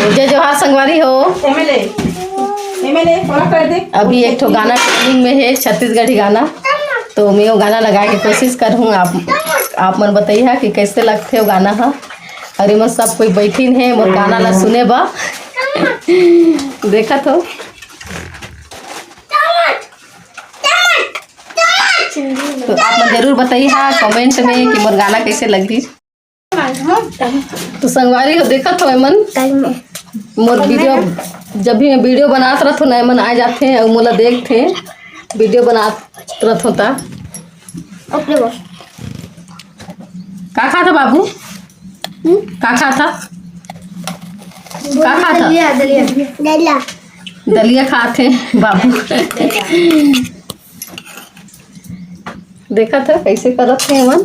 जय जोहार संगवारी हो। अभी एक ठो गाना ट्रेनिंग में है, छत्तीसगढ़ी गाना, तो मैं वो गाना लगाए के कोशिश कर हूँ। आप मन बताइए कि कैसे लगते हो गाना है। अरे मैं सब कोई बैठीन है मोर गाना ला सुने बा देखा तो आप मन जरूर बताइए कमेंट में कि मोर गाना कैसे लगी। तो संगवारी हो देखा तो मन मोर वीडियो जब भी मैं वीडियो बनात रहत हो ना मन आ जाते हैं और मोला देखते वीडियो बनात रहत होता। का खा था बाबू? का खा था? का खा था? दलिया खाते बाबू देखा था कैसे करत थे मन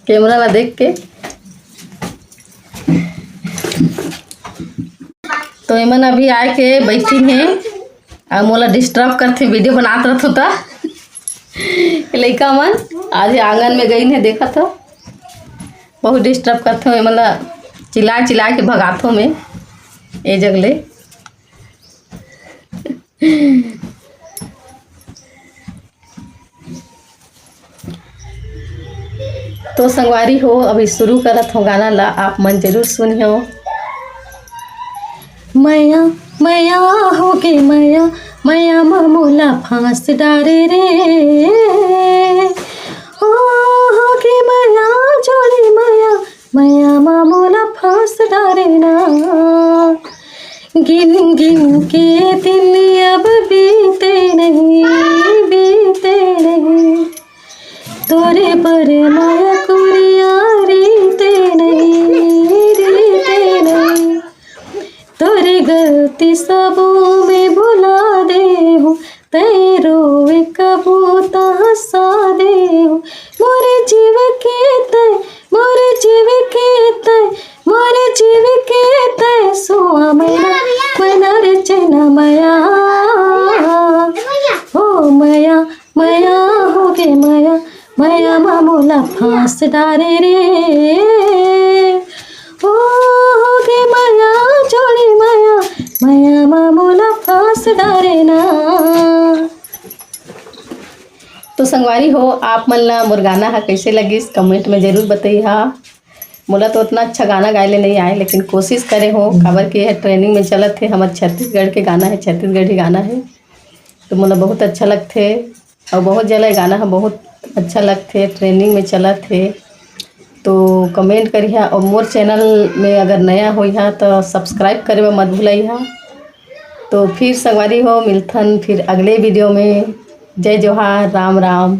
कैमरा ला देख के। तो एमन अभी आए के बैठी हैं और मोला डिस्टर्ब करते वीडियो बनात रहत होता। लइका मन आज आंगन में गई है देखा था बहुत डिस्टर्ब करते हो एमन चिल्ला चिल्ला के भगाथो में ए जगले। तो संगवारी हो अभी शुरू करत हो गाना ला, आप मन जरूर सुनियो। मैया मैया हो गे मैया मैया मामूला फांस डारे रे हो गे मैया जोड़ी मैया मैया मामूला फांस डारे ना। गिन गिन के दिन अब बीते नहीं तोरे पर माया कुरिया रीते नहीं तोरे गलती सबों में भुला दे हूँ तेरो एक कबूता हंसा दे हूँ मोरे जीव के तय मोरे जीव के तय मोरे जीव के तय सोआ मैना रे चैना मया हो मया मया हो गे मया मया मामूला फांस डारे रे हो गे मया जोड़ी मया मया मामूला फांस डारे ना। तो संगवारी हो आप मन ला मोर गाना है कैसे लगी कमेंट में जरूर बताइए। मोला तो उतना अच्छा गाना गाए नहीं आए लेकिन कोशिश करे हो खबर के है ट्रेनिंग में चलत थे हमारे छत्तीसगढ़ के गाना है, छत्तीसगढ़ी गाना है तो मोला बहुत अच्छा लगते और बहुत जला गाना है बहुत अच्छा लगते ट्रेनिंग में चलत थे। तो कमेंट करिए और मोर चैनल में अगर नया हो तो सब्सक्राइब करे मत भूलिए। तो फिर संगवारी हो मिलथन फिर अगले वीडियो में। जय जोहार, राम राम।